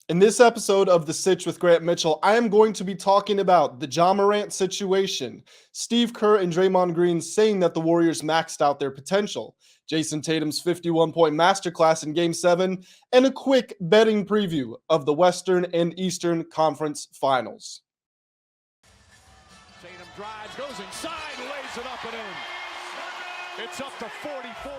In this episode of The Sitch with Grant Mitchell, I am going to be talking about the Ja Morant situation, Steve Kerr and Draymond Green saying that the Warriors maxed out their potential, Jason Tatum's 51-point masterclass in Game 7, and a quick betting preview of the Western and Eastern Conference Finals. Tatum drives, goes inside, lays it up and in. It's up to 44.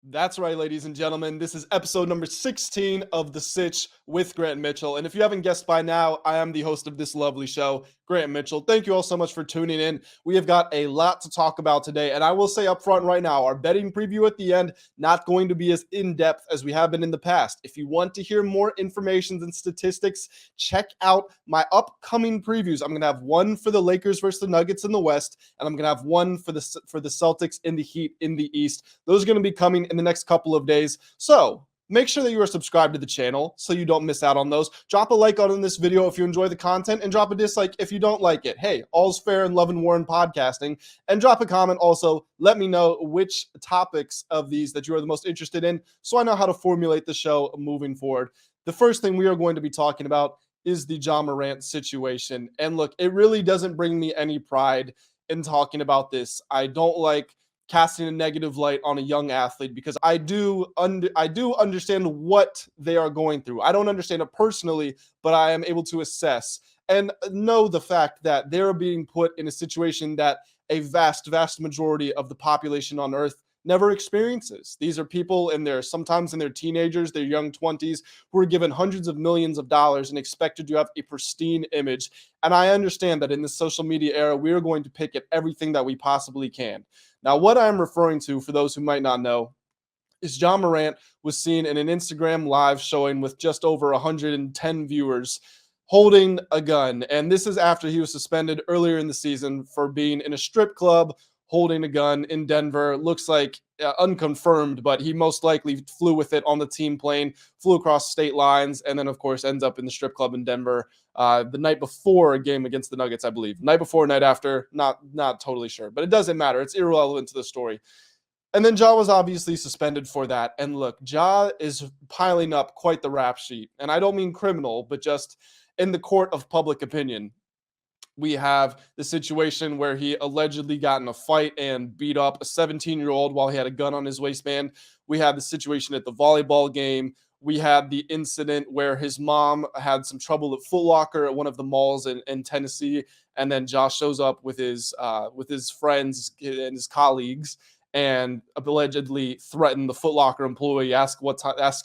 That's right, ladies and gentlemen. This is episode number 16 of The Sitch with Grant Mitchell. And if you haven't guessed by now, I am the host of this lovely show, Grant Mitchell. Thank you all so much for tuning in. We have got a lot to talk about today. And I will say up front right now, our betting preview at the end, not going to be as in-depth as we have been in the past. If you want to hear more information and statistics, check out my upcoming previews. I'm going to have one for the Lakers versus the Nuggets in the West, and I'm going to have one for the Celtics and the Heat in the East. Those are going to be coming in the next couple of days. So make sure that you are subscribed to the channel so you don't miss out on those. Drop a like on this video if you enjoy the content, and drop a dislike if you don't like it. Hey, all's fair in love and war and podcasting. And drop a comment also. Let me know which topics of these that you are the most interested in so I know how to formulate the show moving forward. The first thing we are going to be talking about is the Ja Morant situation. And look, it really doesn't bring me any pride in talking about this. I don't like casting a negative light on a young athlete because I do understand what they are going through. I don't understand it personally, but I am able to assess and know the fact that they're being put in a situation that a vast majority of the population on Earth never experiences. These are people sometimes in their teenagers, their young 20s, who are given hundreds of millions of dollars and expected to have a pristine image. And I understand that in the social media era, we are going to pick at everything that we possibly can. Now, what I'm referring to, for those who might not know, is Ja Morant was seen in an Instagram live showing with just over 110 viewers holding a gun. And this is after he was suspended earlier in the season for being in a strip club holding a gun in Denver. Looks like unconfirmed, but he most likely flew with it on the team plane, flew across state lines, and then, of course, ends up in the strip club in Denver the night before a game against the Nuggets, I believe. Night before, night after, not totally sure, but it doesn't matter. It's irrelevant to the story. And then Ja was obviously suspended for that. And look, Ja is piling up quite the rap sheet. And I don't mean criminal, but just in the court of public opinion. We have the situation where he allegedly got in a fight and beat up a 17-year-old while he had a gun on his waistband. We had the situation at the volleyball game. We had the incident where his mom had some trouble at Foot Locker at one of the malls in Tennessee, and then Josh shows up with his friends and his colleagues and allegedly threatened the Foot Locker employee, ask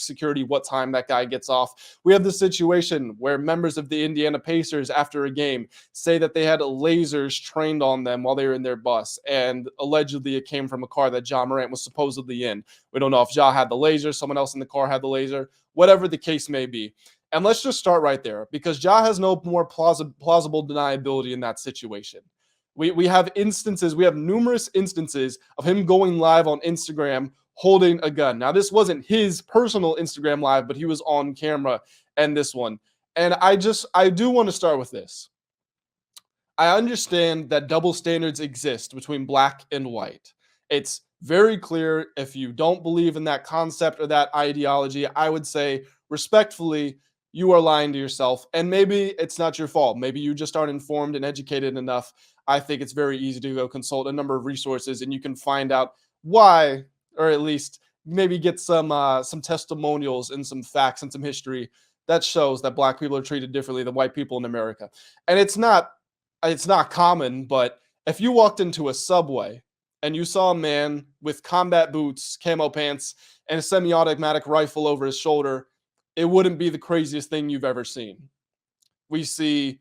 security what time that guy gets off. We have the situation where members of the Indiana Pacers, after a game, say that they had lasers trained on them while they were in their bus, and allegedly it came from a car that Ja Morant was supposedly in. We don't know if Ja had the laser, someone else in the car had the laser, whatever the case may be. And let's just start right there, because Ja has no more plausible deniability in that situation. We have numerous instances of him going live on Instagram holding a gun. Now, this wasn't his personal Instagram live, but he was on camera in this one. And I do want to start with this. I understand that double standards exist between black and white. It's very clear. If you don't believe in that concept or that ideology, I would say respectfully, you are lying to yourself. And maybe it's not your fault. Maybe you just aren't informed and educated enough. I think it's very easy to go consult a number of resources and you can find out why, or at least maybe get some testimonials and some facts and some history that shows that black people are treated differently than white people in America. And it's not common, but if you walked into a Subway and you saw a man with combat boots, camo pants, and a semi-automatic rifle over his shoulder, it wouldn't be the craziest thing you've ever seen. We see,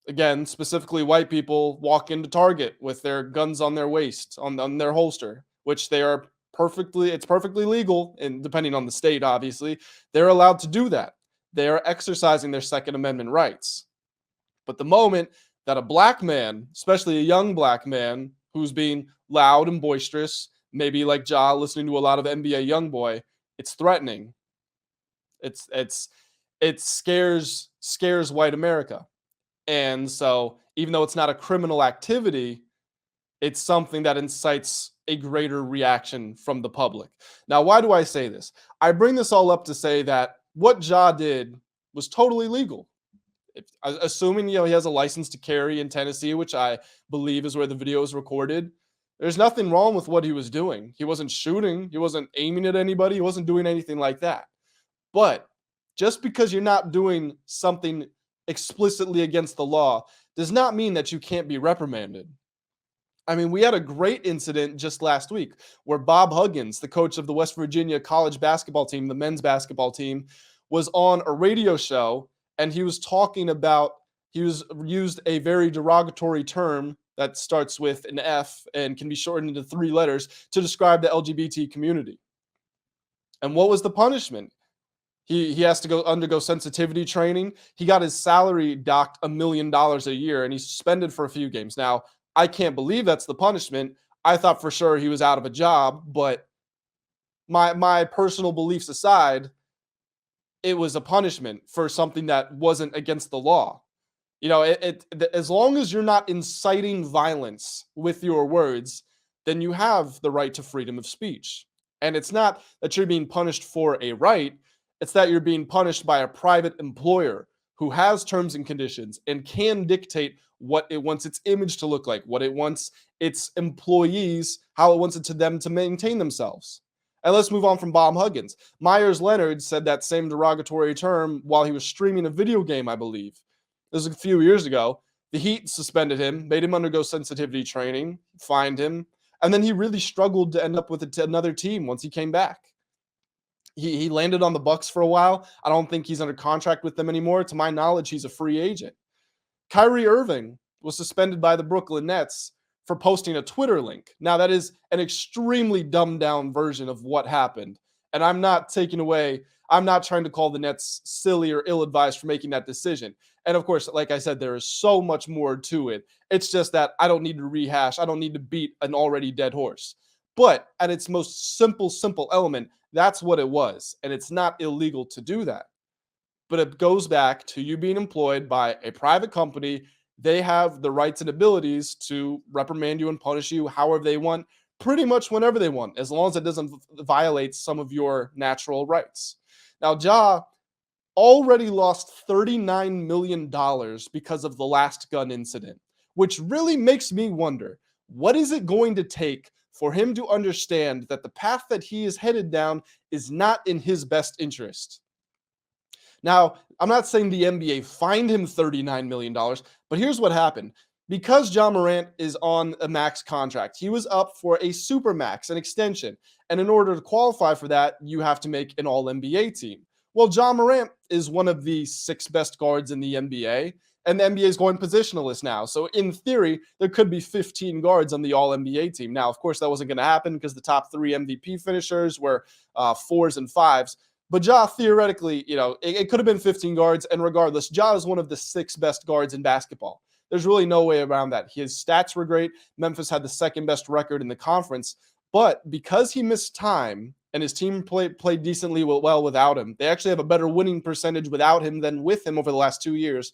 again, specifically white people walk into Target with their guns on their waist, on their holster, which it's perfectly legal, and depending on the state, obviously, they're allowed to do that. They are exercising their Second Amendment rights. But the moment that a black man, especially a young black man who's being loud and boisterous, maybe like Ja listening to a lot of NBA Youngboy, it's threatening. It scares white America. And so even though it's not a criminal activity, it's something that incites a greater reaction from the public. Now, why do I say this? I bring this all up to say that what Ja did was totally legal. Assuming he has a license to carry in Tennessee, which I believe is where the video is recorded, there's nothing wrong with what he was doing. He wasn't shooting, he wasn't aiming at anybody, he wasn't doing anything like that. But just because you're not doing something explicitly against the law does not mean that you can't be reprimanded. I mean, we had a great incident just last week where Bob Huggins, the coach of the West Virginia college basketball team, the men's basketball team, was on a radio show and he was talking about, he was used a very derogatory term that starts with an F and can be shortened into 3 letters to describe the LGBT community. And what was the punishment? He has to go undergo sensitivity training. He got his salary docked $1 million a year and he's suspended for a few games. Now, I can't believe that's the punishment. I thought for sure he was out of a job, but my personal beliefs aside, it was a punishment for something that wasn't against the law. As long as you're not inciting violence with your words, then you have the right to freedom of speech. And it's not that you're being punished for a right, it's that you're being punished by a private employer who has terms and conditions and can dictate what it wants its image to look like, what it wants its employees, how it wants it to them to maintain themselves. And let's move on from Bob Huggins. Myers Leonard said that same derogatory term while he was streaming a video game, I believe. This was a few years ago. The Heat suspended him, made him undergo sensitivity training, fined him, and then he really struggled to end up with another team once he came back. He landed on the Bucks for a while. I don't think he's under contract with them anymore. To my knowledge, he's a free agent. Kyrie Irving was suspended by the Brooklyn Nets for posting a Twitter link. Now, that is an extremely dumbed down version of what happened. And I'm not trying to call the Nets silly or ill-advised for making that decision. And of course, like I said, there is so much more to it. It's just that I don't need to rehash. I don't need to beat an already dead horse. But at its most simple element, that's what it was. And it's not illegal to do that. But it goes back to you being employed by a private company. They have the rights and abilities to reprimand you and punish you however they want, pretty much whenever they want, as long as it doesn't violate some of your natural rights. Now, Ja already lost $39 million because of the last gun incident, which really makes me wonder, what is it going to take for him to understand that the path that he is headed down is not in his best interest? Now, I'm not saying the NBA fined him $39 million, but here's what happened. Because Ja Morant is on a max contract, he was up for a super max, an extension. And in order to qualify for that, you have to make an all-NBA team. Well, Ja Morant is one of the 6 best guards in the NBA, and the NBA is going positionalist now. So in theory, there could be 15 guards on the all-NBA team. Now, of course, that wasn't going to happen because the top 3 MVP finishers were 4s and 5s. But Ja, theoretically, it could have been 15 guards. And regardless, Ja is one of the 6 best guards in basketball. There's really no way around that. His stats were great. Memphis had the 2nd best record in the conference. But because he missed time and his team played decently well without him, they actually have a better winning percentage without him than with him over the last 2 years.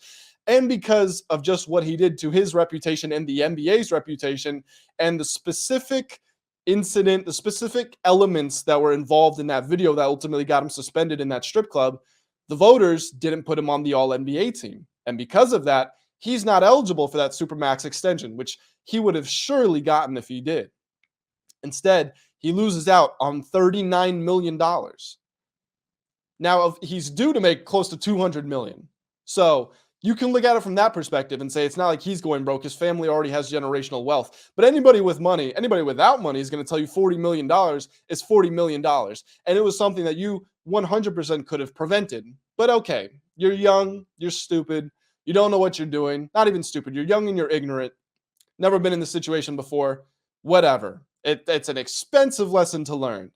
And because of just what he did to his reputation and the NBA's reputation and the specific incident, the specific elements that were involved in that video that ultimately got him suspended in that strip club, the voters didn't put him on the all-NBA team. And because of that, he's not eligible for that Supermax extension, which he would have surely gotten if he did. Instead, he loses out on $39 million. Now, he's due to make close to $200 million. So you can look at it from that perspective and say it's not like he's going broke. His family already has generational wealth. But anybody with money, anybody without money is going to tell you $40 million is $40 million. And it was something that you 100% could have prevented. But okay, you're young, you're stupid, you don't know what you're doing. Not even stupid, you're young and you're ignorant. Never been in this situation before. Whatever. It's an expensive lesson to learn.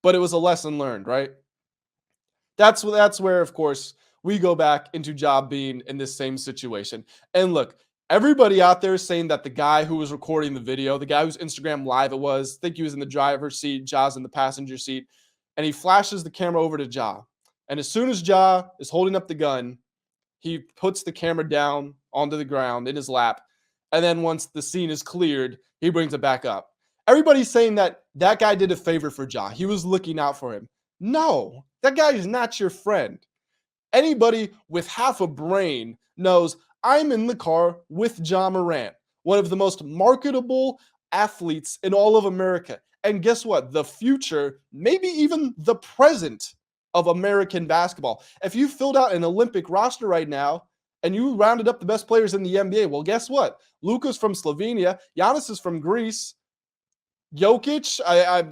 But it was a lesson learned, right? That's where, of course, we go back into Ja being in this same situation. And look, everybody out there is saying that the guy who was recording the video, the guy whose Instagram live it was, I think he was in the driver's seat, Ja's in the passenger seat, and he flashes the camera over to Ja. And as soon as Ja is holding up the gun, he puts the camera down onto the ground in his lap. And then once the scene is cleared, he brings it back up. Everybody's saying that guy did a favor for Ja. He was looking out for him. No, that guy is not your friend. Anybody with half a brain knows I'm in the car with Ja Morant, one of the most marketable athletes in all of America. And guess what? The future, maybe even the present of American basketball. If you filled out an Olympic roster right now and you rounded up the best players in the NBA, well, guess what? Luka's from Slovenia, Giannis is from Greece, Jokic,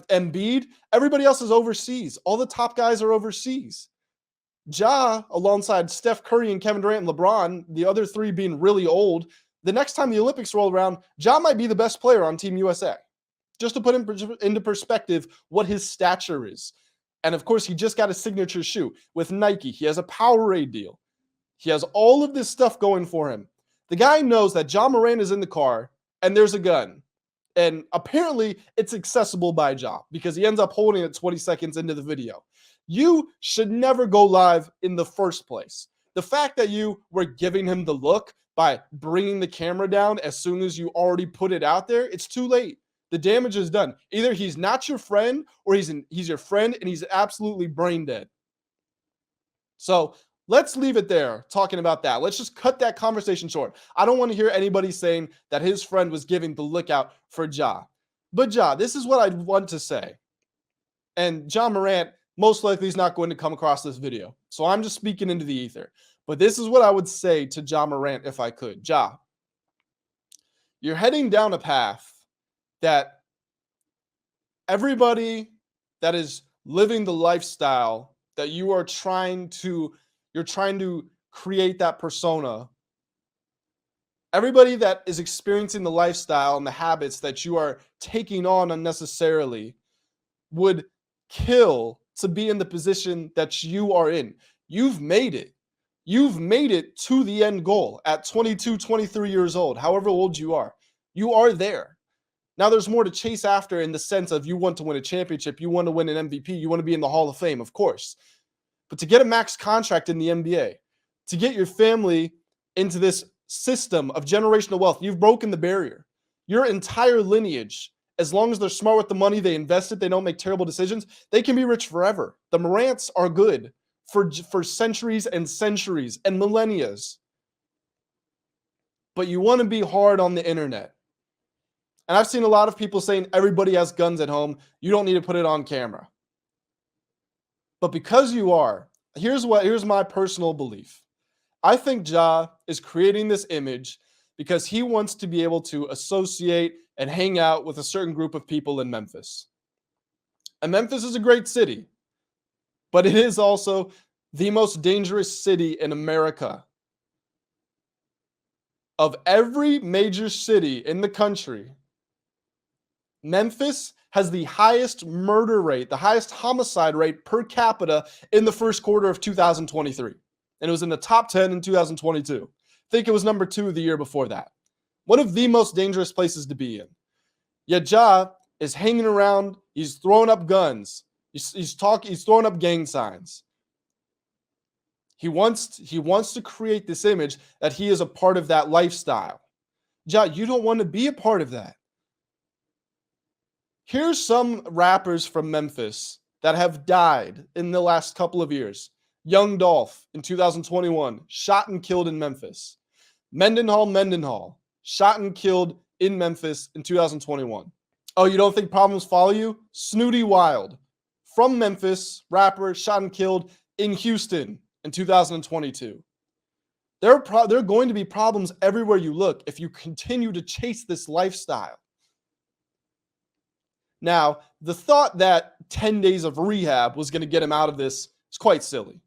Embiid, everybody else is overseas. All the top guys are overseas. Ja, alongside Steph Curry and Kevin Durant and LeBron, the other three being really old, the next time the Olympics roll around, Ja might be the best player on Team USA. Just to put into perspective what his stature is. And of course, he just got a signature shoe with Nike. He has a Powerade deal. He has all of this stuff going for him. The guy knows that Ja Morant is in the car and there's a gun. And apparently it's accessible by Ja because he ends up holding it 20 seconds into the video. You should never go live in the first place. The fact that you were giving him the look by bringing the camera down as soon as you already put it out there, it's too late. The damage is done. Either he's not your friend or he's your friend and he's absolutely brain dead. So let's leave it there talking about that. Let's just cut that conversation short. I don't want to hear anybody saying that his friend was giving the lookout for Ja. But Ja, this is what I want to say. And Ja Morant most likely is not going to come across this video. So I'm just speaking into the ether. But this is what I would say to Ja Morant if I could. Ja, you're heading down a path that everybody that is living the lifestyle that you're trying to create that persona. Everybody that is experiencing the lifestyle and the habits that you are taking on unnecessarily would kill to be in the position that you are in. You've made it. You've made it to the end goal at 22, 23 years old, however old you are. You are there. Now there's more to chase after in the sense of you want to win a championship, you want to win an MVP, you want to be in the Hall of Fame, of course. But to get a max contract in the NBA, to get your family into this system of generational wealth, you've broken the barrier. Your entire lineage, as long as they're smart with the money, they invest it, they don't make terrible decisions, they can be rich forever. The Morants are good for centuries and centuries and millennia. But you want to be hard on the internet. And I've seen a lot of people saying everybody has guns at home. You don't need to put it on camera. But because you are, here's my personal belief. I think Ja is creating this image because he wants to be able to associate and hang out with a certain group of people in Memphis. And Memphis is a great city, but it is also the most dangerous city in America. Of every major city in the country, Memphis has the highest murder rate, the highest homicide rate per capita in the first quarter of 2023. And it was in the top 10 in 2022. I think it was number 2 the year before that. One of the most dangerous places to be in. Yet Ja is hanging around. He's throwing up guns. He's throwing up gang signs. He wants to create this image that he is a part of that lifestyle. Ja, you don't want to be a part of that. Here's some rappers from Memphis that have died in the last couple of years. Young Dolph in 2021, shot and killed in Memphis. Mendenhall, shot and killed in Memphis in 2021. Oh, you don't think problems follow you? Snooty Wild, from Memphis, rapper, shot and killed in Houston in 2022. There are going to be problems everywhere you look if you continue to chase this lifestyle. Now, the thought that 10 days of rehab was going to get him out of this is quite silly.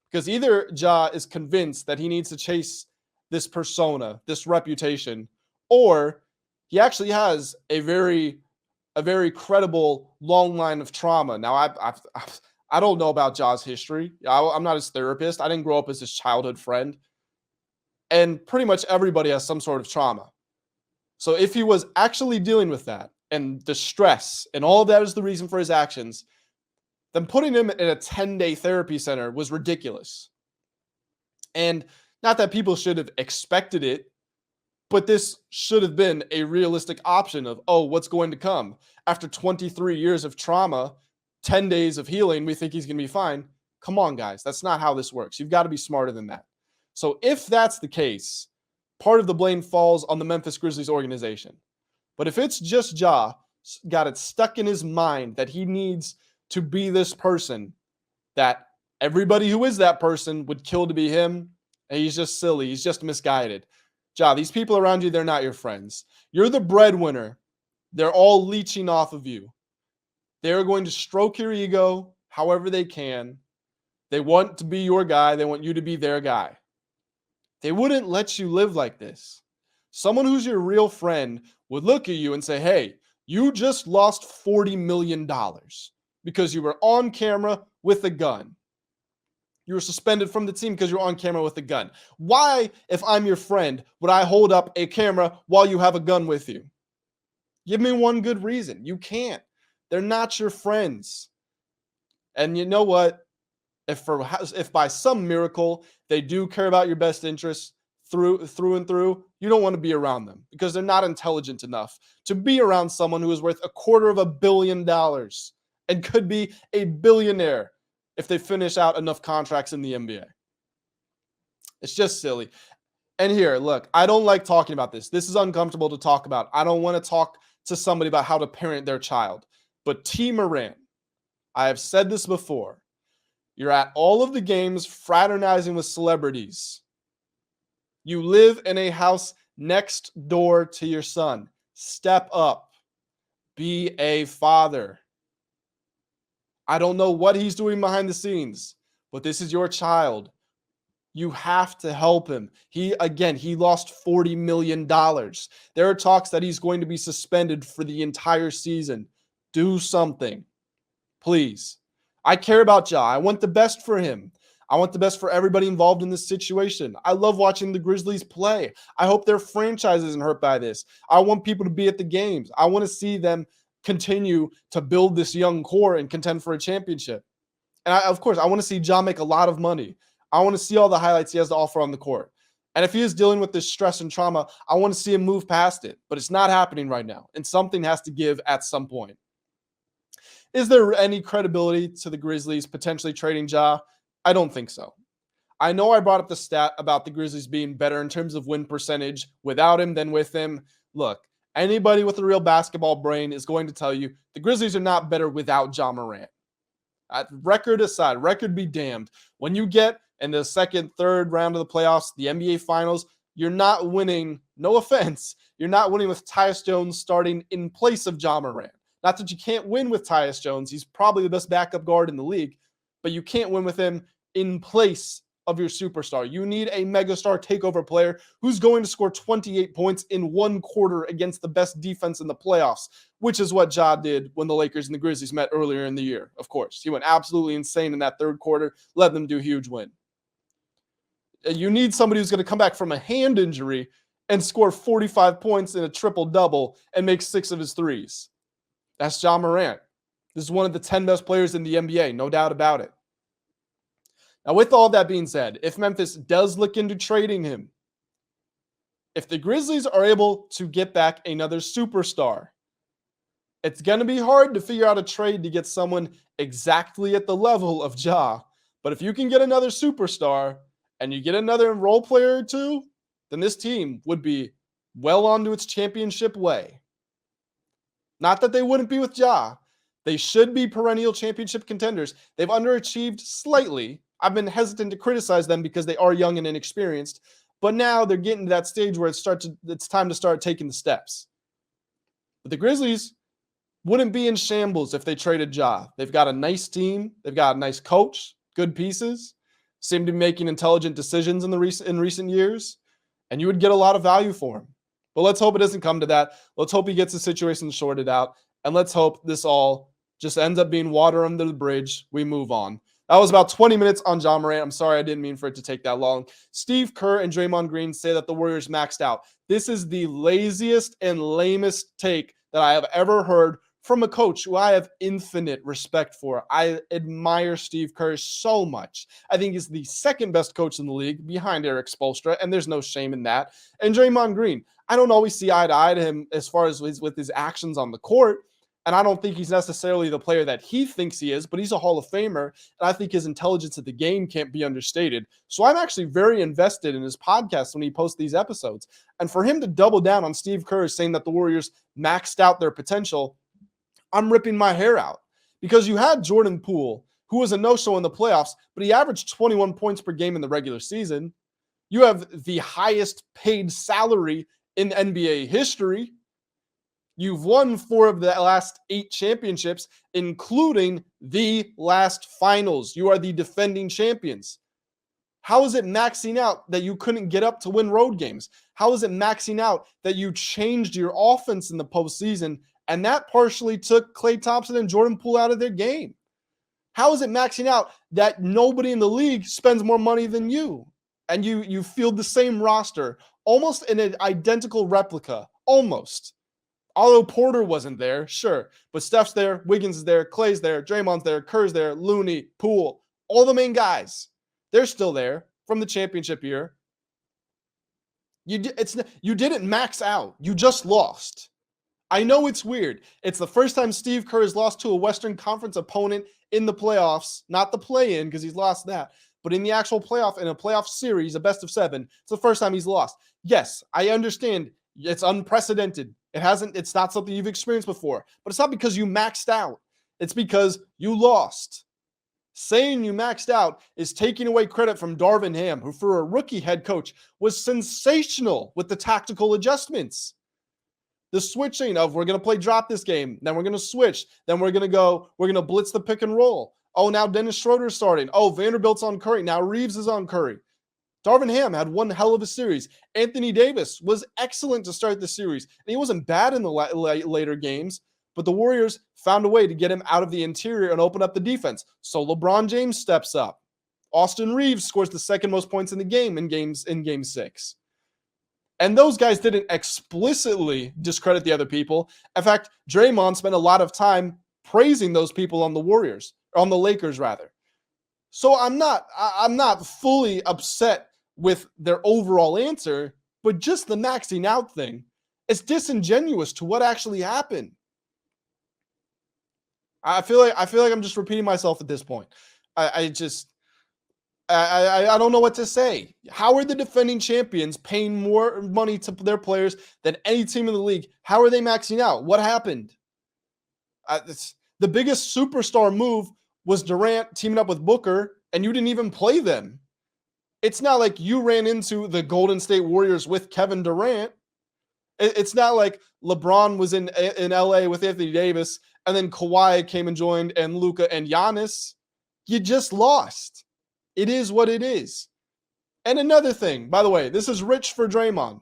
Because either Ja is convinced that he needs to chase this persona, this reputation, or he actually has a very credible long line of trauma. Now, I don't know about Ja's history. I'm not his therapist. I didn't grow up as his childhood friend. And pretty much everybody has some sort of trauma. So if he was actually dealing with that, and the stress and all of that is the reason for his actions, then putting him in a 10-day therapy center was ridiculous. And not that people should have expected it, but this should have been a realistic option of, oh, what's going to come? After 23 years of trauma, 10 days of healing, we think he's going to be fine. Come on, guys. That's not how this works. You've got to be smarter than that. So if that's the case, part of the blame falls on the Memphis Grizzlies organization. But if it's just Ja got it stuck in his mind that he needs to be this person, that everybody who is that person would kill to be him, and he's just silly. He's just misguided. Ja, these people around you, they're not your friends. You're the breadwinner. They're all leeching off of you. They're going to stroke your ego however they can. They want to be your guy. They want you to be their guy. They wouldn't let you live like this. Someone who's your real friend would look at you and say, hey, you just lost $40 million because you were on camera with a gun. You were suspended from the team because you're on camera with a gun. Why, if I'm your friend, would I hold up a camera while you have a gun with you? Give me one good reason. You can't. They're not your friends. And you know what? If by some miracle they do care about your best interests through and through, you don't want to be around them because they're not intelligent enough to be around someone who is worth $250 million and could be a billionaire if they finish out enough contracts in the NBA. It's just silly. And here, look, I don't like talking about this. This is uncomfortable to talk about. I don't want to talk to somebody about how to parent their child. But Ja Morant, I have said this before. You're at all of the games fraternizing with celebrities. You live in a house next door to your son. Step up. Be a father. I don't know what he's doing behind the scenes, but this is your child. You have to help him. He lost $40 million. There are talks that he's going to be suspended for the entire season. Do something, please. I care about Ja. I want the best for him. I want the best for everybody involved in this situation. I love watching the Grizzlies play. I hope their franchise isn't hurt by this. I want people to be at the games. I want to see them continue to build this young core and contend for a championship. And of course, I want to see Ja make a lot of money. I want to see all the highlights he has to offer on the court. And if he is dealing with this stress and trauma, I want to see him move past it. But it's not happening right now. And something has to give at some point. Is there any credibility to the Grizzlies potentially trading Ja? I don't think so. I know I brought up the stat about the Grizzlies being better in terms of win percentage without him than with him. Look, anybody with a real basketball brain is going to tell you the Grizzlies are not better without Ja Morant. Record aside, record be damned. When you get in the second, third round of the playoffs, the NBA Finals, you're not winning, no offense, you're not winning with Tyus Jones starting in place of Ja Morant. Not that you can't win with Tyus Jones. He's probably the best backup guard in the league, but you can't win with him in place of your superstar. You need a megastar takeover player who's going to score 28 points in one quarter against the best defense in the playoffs, which is what Ja did when the Lakers and the Grizzlies met earlier in the year. Of course, he went absolutely insane in that third quarter, led them to a huge win. You need somebody who's going to come back from a hand injury and score 45 points in a triple-double and make 6 of his threes. That's Ja Morant. This is one of the 10 best players in the NBA, no doubt about it. Now, with all that being said, if Memphis does look into trading him, if the Grizzlies are able to get back another superstar, it's going to be hard to figure out a trade to get someone exactly at the level of Ja. But if you can get another superstar and you get another role player or two, then this team would be well onto its championship way. Not that they wouldn't be with Ja. They should be perennial championship contenders. They've underachieved slightly. I've been hesitant to criticize them because they are young and inexperienced. But now they're getting to that stage where it's time to start taking the steps. But the Grizzlies wouldn't be in shambles if they traded Ja. They've got a nice team. They've got a nice coach, good pieces, seem to be making intelligent decisions in recent years, and you would get a lot of value for him. But let's hope it doesn't come to that. Let's hope he gets the situation sorted out, and let's hope this all just ends up being water under the bridge. We move on. That was about 20 minutes on Ja Morant. I'm sorry I didn't mean for it to take that long. Steve Kerr and Draymond Green say that the Warriors maxed out. This is the laziest and lamest take that I have ever heard from a coach who I have infinite respect for. I admire Steve Kerr so much. I think he's the second best coach in the league behind Eric Spoelstra, and there's no shame in that. And Draymond Green, I don't always see eye to eye to him as far as with his actions on the court, And I don't think he's necessarily the player that he thinks he is, but he's a Hall of Famer. And I think his intelligence at the game can't be understated. So I'm actually very invested in his podcast when he posts these episodes. And for him to double down on Steve Kerr saying that the Warriors maxed out their potential, I'm ripping my hair out. Because you had Jordan Poole, who was a no-show in the playoffs, but he averaged 21 points per game in the regular season. You have the highest paid salary in NBA history. You've won 4 of the last 8 championships, including the last finals. You are the defending champions. How is it maxing out that you couldn't get up to win road games? How is it maxing out that you changed your offense in the postseason and that partially took Klay Thompson and Jordan Poole out of their game? How is it maxing out that nobody in the league spends more money than you and you field the same roster, almost in an identical replica, almost? Although Porter wasn't there, sure. But Steph's there, Wiggins is there, Klay's there, Draymond's there, Kerr's there, Looney, Poole, all the main guys. They're still there from the championship year. You didn't max out. You just lost. I know it's weird. It's the first time Steve Kerr has lost to a Western Conference opponent in the playoffs, not the play-in because he's lost that, but in the actual playoff, in a playoff series, a best of 7, it's the first time he's lost. Yes, I understand it's unprecedented. It's not something you've experienced before, but it's not because you maxed out. It's because you lost. Saying you maxed out is taking away credit from Darvin Ham, who for a rookie head coach was sensational with the tactical adjustments. The switching of we're going to play drop this game, then we're going to switch, then we're going to blitz the pick and roll. Oh, now Dennis Schroeder's starting. Oh, Vanderbilt's on Curry. Now Reeves is on Curry. Darvin Ham had one hell of a series. Anthony Davis was excellent to start the series. And he wasn't bad in the later games, but the Warriors found a way to get him out of the interior and open up the defense. So LeBron James steps up. Austin Reeves scores the second most points in the game in game 6. And those guys didn't explicitly discredit the other people. In fact, Draymond spent a lot of time praising those people on the Warriors, or on the Lakers rather. So I'm not fully upset with their overall answer, but just the maxing out thing, it's disingenuous to what actually happened. I feel like I'm just repeating myself at this point. I don't know what to say. How are the defending champions paying more money to their players than any team in the league? How are they maxing out? What happened? The biggest superstar move was Durant teaming up with Booker, and you didn't even play them. It's not like you ran into the Golden State Warriors with Kevin Durant. It's not like LeBron was in LA with Anthony Davis, and then Kawhi came and joined, and Luka and Giannis. You just lost. It is what it is. And another thing, by the way, this is rich for Draymond.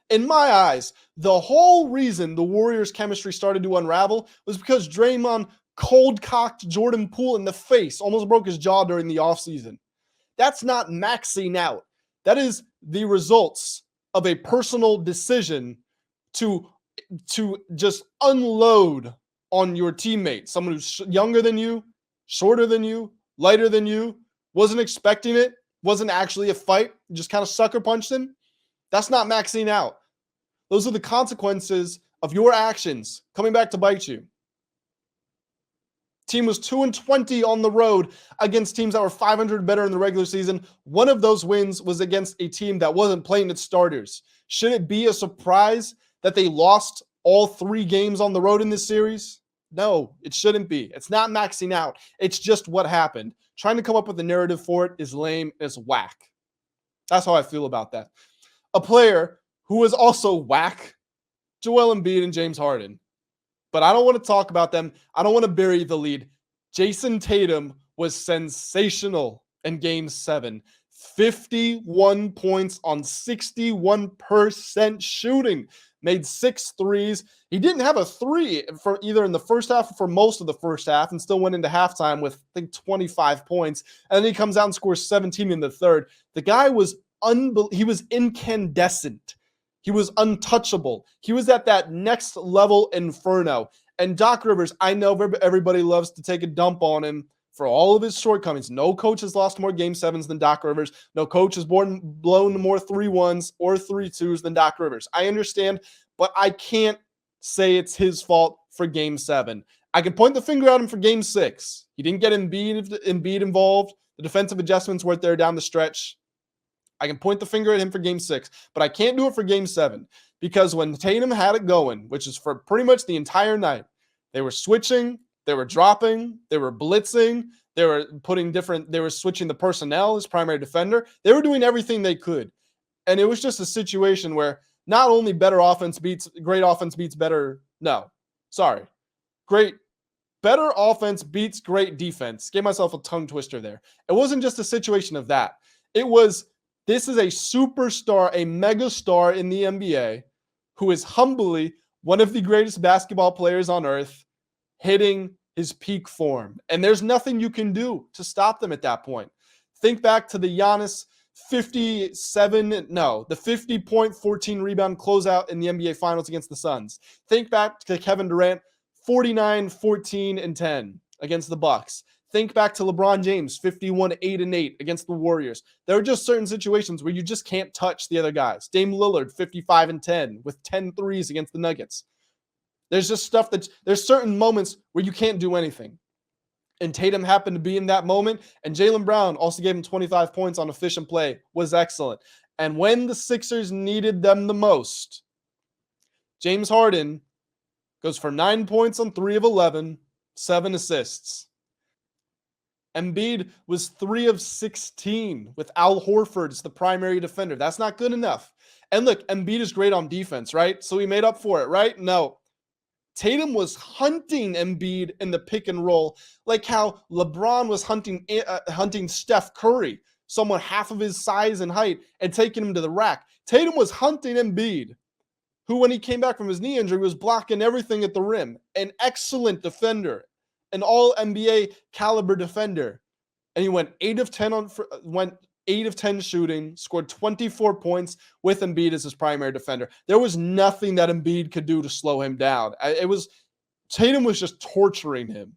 In my eyes, the whole reason the Warriors' chemistry started to unravel was because Draymond cold-cocked Jordan Poole in the face, almost broke his jaw during the offseason. That's not maxing out. That is the results of a personal decision to just unload on your teammate, someone who's younger than you, shorter than you, lighter than you, wasn't expecting it, wasn't actually a fight, just kind of sucker punched him. That's not maxing out. Those are the consequences of your actions coming back to bite you. Team was 2-20 on the road against teams that were 500 better in the regular season. One of those wins was against a team that wasn't playing its starters. Should it be a surprise that they lost all 3 games on the road in this series? No, it shouldn't be. It's not maxing out. It's just what happened. Trying to come up with a narrative for it is lame. It's whack. That's how I feel about that. A player who was also whack, Joel Embiid and James Harden. But I don't want to talk about them. I don't want to bury the lead. Jason Tatum was sensational in Game 7. 51 points on 61% shooting. Made 6 threes. He didn't have a 3 for either in the first half or for most of the first half and still went into halftime with, I think, 25 points. And then he comes out and scores 17 in the third. The guy was he was incandescent. He was untouchable. He was at that next level inferno. And Doc Rivers, I know everybody loves to take a dump on him for all of his shortcomings. No coach has lost more Game 7s than Doc Rivers. No coach has blown more 3-1s or 3-2s than Doc Rivers. I understand, but I can't say it's his fault for game 7. I can point the finger at him for game 6. He didn't get Embiid involved. The defensive adjustments weren't there down the stretch. I can point the finger at him for game 6, but I can't do it for game 7 because when Tatum had it going, which is for pretty much the entire night, they were switching, they were dropping, they were blitzing, they were switching the personnel, his primary defender. They were doing everything they could. And it was just a situation where not only great offense beats better. No, sorry. Better offense beats great defense. Gave myself a tongue twister there. It wasn't just a situation of that. This is a superstar, a mega star in the NBA who is humbly one of the greatest basketball players on earth hitting his peak form. And there's nothing you can do to stop them at that point. Think back to the Giannis 50-point 14 rebound closeout in the NBA Finals against the Suns. Think back to Kevin Durant 49, 14, and 10 against the Bucks. Think back to LeBron James, 51, 8, and 8 against the Warriors. There are just certain situations where you just can't touch the other guys. Dame Lillard, 55 and 10 with 10 threes against the Nuggets. There's just there's certain moments where you can't do anything. And Tatum happened to be in that moment, and Jaylen Brown also gave him 25 points on efficient play, was excellent. And when the Sixers needed them the most, James Harden goes for 9 points on 3 of 11, 7 assists. Embiid was 3 of 16 with Al Horford as the primary defender. That's not good enough. And look, Embiid is great on defense, right? So he made up for it, right? No. Tatum was hunting Embiid in the pick and roll, like how LeBron was hunting Steph Curry, someone half of his size and height, and taking him to the rack. Tatum was hunting Embiid, who, when he came back from his knee injury, was blocking everything at the rim. An excellent defender, an all-NBA caliber defender. And he went 8 of 10 shooting, scored 24 points with Embiid as his primary defender. There was nothing that Embiid could do to slow him down. Tatum was just torturing him.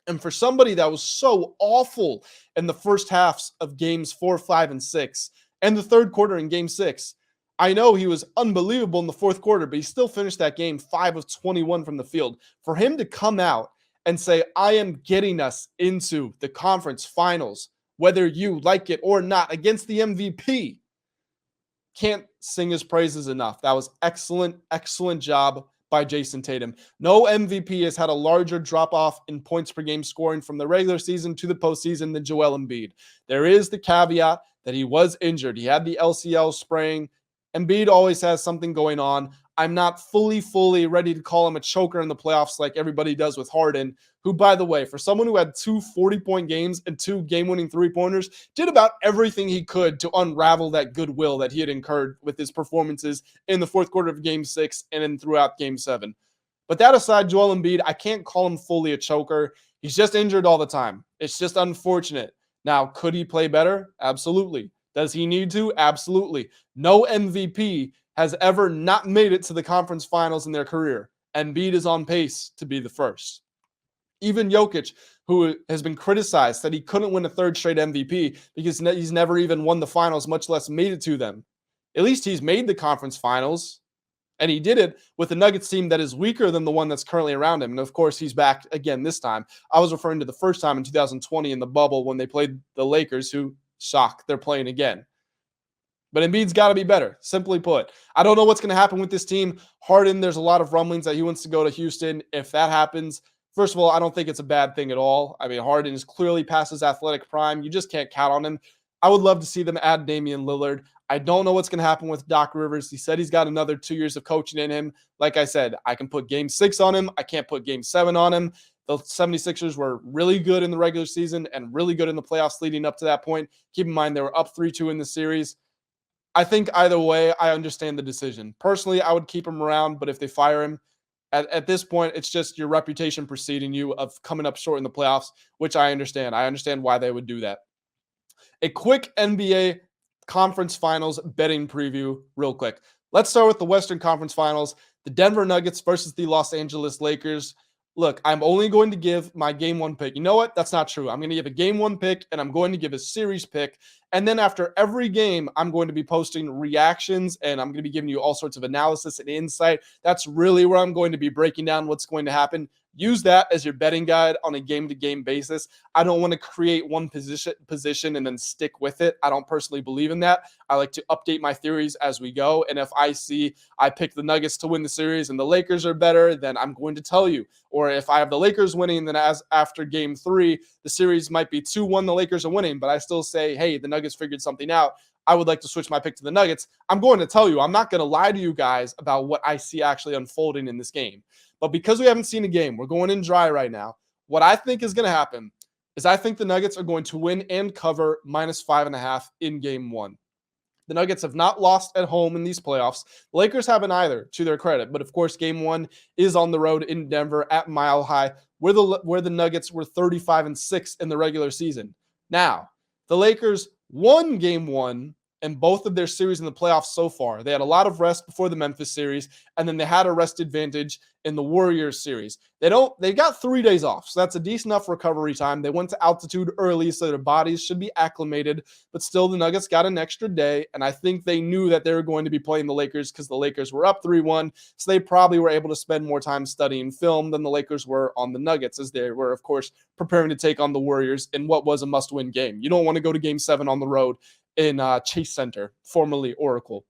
And for somebody that was so awful in the first halves of games 4, 5, and 6, and the third quarter in game 6, I know he was unbelievable in the fourth quarter, but he still finished that game 5 of 21 from the field. For him to come out and say, I am getting us into the conference finals, whether you like it or not, against the MVP, can't sing his praises enough. That was excellent, excellent job by Jason Tatum. No MVP has had a larger drop-off in points per game scoring from the regular season to the postseason than Joel Embiid. There is the caveat that he was injured. He had the LCL sprain. Embiid always has something going on. I'm not fully ready to call him a choker in the playoffs like everybody does with Harden, who, by the way, for someone who had 2 40-point games and 2 game-winning three-pointers, did about everything he could to unravel that goodwill that he had incurred with his performances in the fourth quarter of Game 6 and then throughout Game 7. But that aside, Joel Embiid, I can't call him fully a choker. He's just injured all the time. It's just unfortunate. Now, could he play better? Absolutely. Does he need to? Absolutely. No MVP has ever not made it to the conference finals in their career. Embiid is on pace to be the first. Even Jokic, who has been criticized that he couldn't win a third straight MVP because he's never even won the finals, much less made it to them. At least he's made the conference finals, and he did it with a Nuggets team that is weaker than the one that's currently around him. And of course, he's back again this time. I was referring to the first time in 2020 in the bubble when they played the Lakers, who, shock, they're playing again. But Embiid's got to be better, simply put. I don't know what's going to happen with this team. Harden, there's a lot of rumblings that he wants to go to Houston. If that happens, first of all, I don't think it's a bad thing at all. I mean, Harden is clearly past his athletic prime. You just can't count on him. I would love to see them add Damian Lillard. I don't know what's going to happen with Doc Rivers. He said he's got another 2 years of coaching in him. Like I said, I can put Game 6 on him. I can't put Game 7 on him. The 76ers were really good in the regular season and really good in the playoffs leading up to that point. Keep in mind, they were up 3-2 in the series. I think either way, I understand the decision. Personally, I would keep him around, but if they fire him, at this point, it's just your reputation preceding you of coming up short in the playoffs, which I understand. I understand why they would do that. A quick NBA Conference Finals betting preview real quick. Let's start with the Western Conference Finals. The Denver Nuggets versus the Los Angeles Lakers. look, I'm only going to give my game one pick. You know what? That's not true. I'm going to give a game one pick and I'm going to give a series pick. And then after every game, I'm going to be posting reactions and I'm going to be giving you all sorts of analysis and insight. That's really where I'm going to be breaking down what's going to happen. Use that as your betting guide on a game-to-game basis. I don't want to create one position and then stick with it. I don't personally believe in that. I like to update my theories as we go. And if I see I pick the Nuggets to win the series and the Lakers are better, then I'm going to tell you. Or if I have the Lakers winning, then as after game 3, the series might be 2-1, the Lakers are winning, but I still say, hey, the Nuggets figured something out. I would like to switch my pick to the Nuggets. I'm going to tell you, I'm not going to lie to you guys about what I see actually unfolding in this game. But because we haven't seen a game, we're going in dry right now. What I think is going to happen is I think the Nuggets are going to win and cover -5.5 in game 1. The Nuggets have not lost at home in these playoffs. The Lakers haven't either, to their credit. But of course, game 1 is on the road in Denver at Mile High, where the Nuggets were 35-6 in the regular season. Now, the Lakers won game 1 in both of their series in the playoffs so far. They had a lot of rest before the Memphis series, and then they had a rest advantage in the Warriors series. They got 3 days off, so that's a decent enough recovery time. They went to altitude early, so their bodies should be acclimated, but still the Nuggets got an extra day, and I think they knew that they were going to be playing the Lakers because the Lakers were up 3-1, so they probably were able to spend more time studying film than the Lakers were on the Nuggets, as they were, of course, preparing to take on the Warriors in what was a must-win game. You don't want to go to Game 7 on the road in Chase Center, formerly Oracle.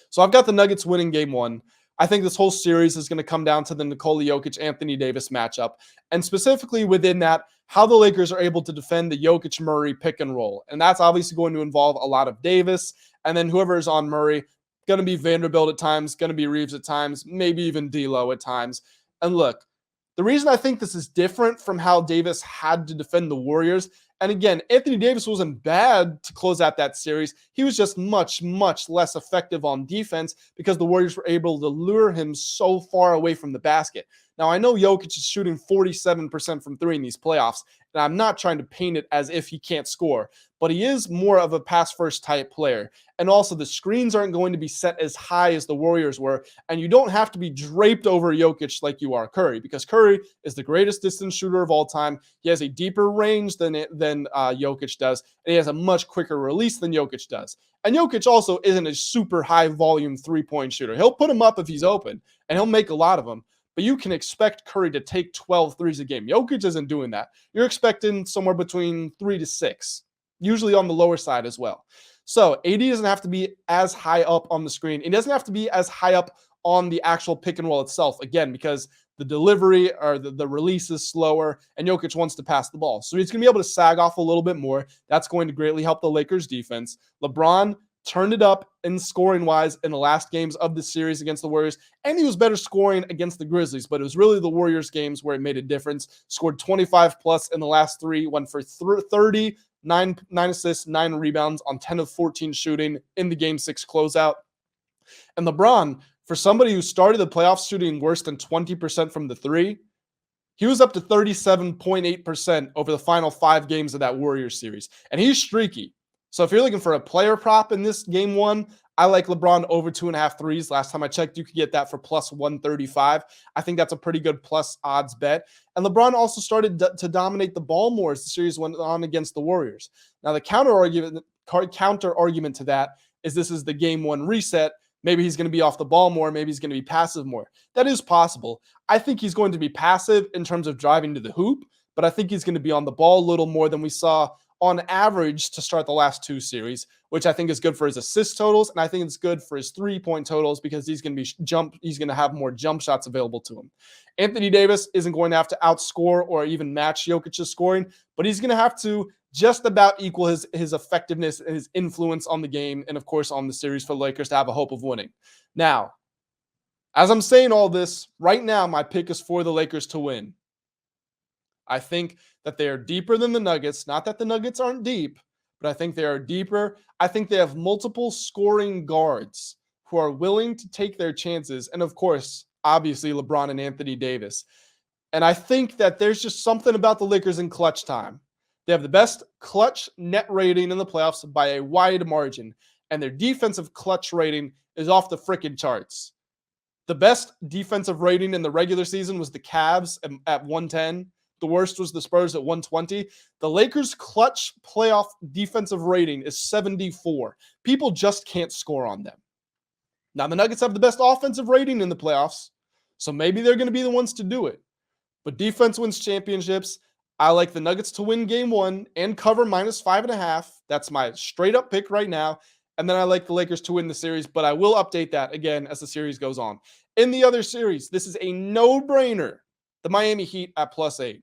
So I've got the Nuggets winning game 1. I think this whole series is going to come down to the Nikola Jokic-Anthony Davis matchup, and specifically within that, how the Lakers are able to defend the Jokic-Murray pick and roll. And that's obviously going to involve a lot of Davis, and then whoever is on Murray, going to be Vanderbilt at times, going to be Reeves at times, maybe even D'Lo at times. And look, the reason I think this is different from how Davis had to defend the Warriors, and again, Anthony Davis wasn't bad to close out that series. He was just much, much less effective on defense because the Warriors were able to lure him so far away from the basket. Now, I know Jokic is shooting 47% from 3 in these playoffs, and I'm not trying to paint it as if he can't score, but he is more of a pass-first type player. And also, the screens aren't going to be set as high as the Warriors were, and you don't have to be draped over Jokic like you are Curry, because Curry is the greatest distance shooter of all time. He has a deeper range than Jokic does, and he has a much quicker release than Jokic does. And Jokic also isn't a super high-volume three-point shooter. He'll put him up if he's open, and he'll make a lot of them. But you can expect Curry to take 12 threes a game. Jokic isn't doing that. You're expecting somewhere between 3 to 6, usually on the lower side as well. So AD doesn't have to be as high up on the screen. It doesn't have to be as high up on the actual pick and roll itself, again, because the delivery or the release is slower, and Jokic wants to pass the ball. So he's going to be able to sag off a little bit more. That's going to greatly help the Lakers defense. LeBron turned it up in scoring-wise in the last games of the series against the Warriors, and he was better scoring against the Grizzlies, but it was really the Warriors games where it made a difference. Scored 25-plus in the last 3, went for 30, 9 assists, 9 rebounds on 10 of 14 shooting in the Game 6 closeout. And LeBron, for somebody who started the playoffs shooting worse than 20% from the 3, he was up to 37.8% over the final 5 games of that Warriors series, and he's streaky. So if you're looking for a player prop in this game 1, I like LeBron over 2.5 threes. Last time I checked, you could get that for plus 135. I think that's a pretty good plus odds bet. And LeBron also started to dominate the ball more as the series went on against the Warriors. Now, the counter argument to that is this is the game 1 reset. Maybe he's going to be off the ball more. Maybe he's going to be passive more. That is possible. I think he's going to be passive in terms of driving to the hoop, but I think he's going to be on the ball a little more than we saw on average to start the last 2 series, which I think is good for his assist totals, and I think it's good for his three-point totals because he's going to have more jump shots available to him. Anthony Davis isn't going to have to outscore or even match Jokic's scoring, but he's going to have to just about equal his effectiveness and his influence on the game, and of course on the series for the Lakers to have a hope of winning. Now, as I'm saying all this, right now my pick is for the Lakers to win. I think that they are deeper than the Nuggets. Not that the Nuggets aren't deep, but I think they are deeper. I think they have multiple scoring guards who are willing to take their chances. And of course, obviously, LeBron and Anthony Davis. And I think that there's just something about the Lakers in clutch time. They have the best clutch net rating in the playoffs by a wide margin. And their defensive clutch rating is off the freaking charts. The best defensive rating in the regular season was the Cavs at 110. The worst was the Spurs at 120. The Lakers' clutch playoff defensive rating is 74. People just can't score on them. Now, the Nuggets have the best offensive rating in the playoffs, so maybe they're going to be the ones to do it. But defense wins championships. I like the Nuggets to win game one and cover -5.5. That's my straight up pick right now. And then I like the Lakers to win the series, but I will update that again as the series goes on. In the other series, this is a no-brainer. The Miami Heat at +8.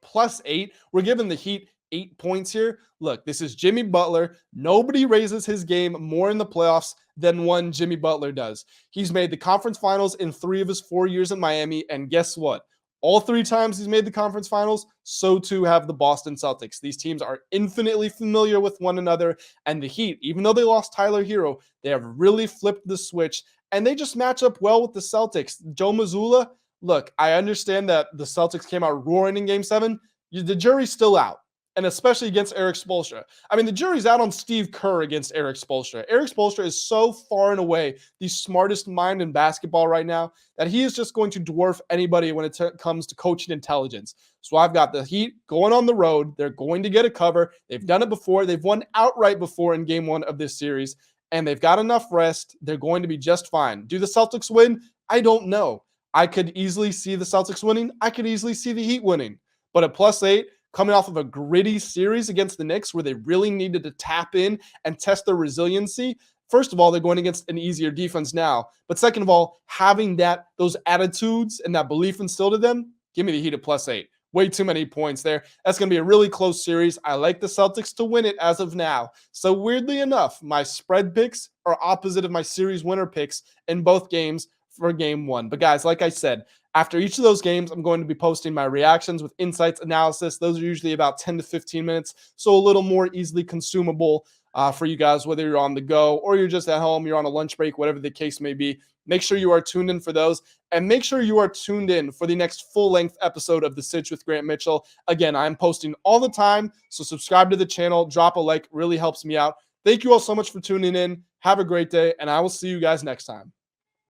+8. We're giving the Heat 8 points here. Look, this is Jimmy Butler. Nobody raises his game more in the playoffs than one Jimmy Butler does. He's made the conference finals in 3 of his 4 years in Miami, and guess what? All 3 times he's made the conference finals, so too have the Boston Celtics. These teams are infinitely familiar with one another, and the Heat, even though they lost Tyler Hero, they have really flipped the switch, and they just match up well with the Celtics. Joe Mazzulla, look, I understand that the Celtics came out roaring in Game 7. The jury's still out, and especially against Eric Spoelstra. I mean, the jury's out on Steve Kerr against Eric Spoelstra. Eric Spoelstra is so far and away the smartest mind in basketball right now that he is just going to dwarf anybody when it comes to coaching intelligence. So I've got the Heat going on the road. They're going to get a cover. They've done it before. They've won outright before in game 1 of this series, and they've got enough rest. They're going to be just fine. Do the Celtics win? I don't know. I could easily see the Celtics winning. I could easily see the Heat winning. But at +8, coming off of a gritty series against the Knicks where they really needed to tap in and test their resiliency. First of all, they're going against an easier defense now. But second of all, having those attitudes and that belief instilled in them, give me the Heat at +8. Way too many points there. That's going to be a really close series. I like the Celtics to win it as of now. So weirdly enough, my spread picks are opposite of my series winner picks in both games for game 1. But guys, like I said, after each of those games, I'm going to be posting my reactions with insights, analysis. Those are usually about 10 to 15 minutes, so a little more easily consumable for you guys, whether you're on the go or you're just at home, you're on a lunch break, whatever the case may be. Make sure you are tuned in for those, and make sure you are tuned in for the next full-length episode of The Sitch with Grant Mitchell. Again, I'm posting all the time, so subscribe to the channel, drop a like, really helps me out. Thank you all so much for tuning in. Have a great day, and I will see you guys next time.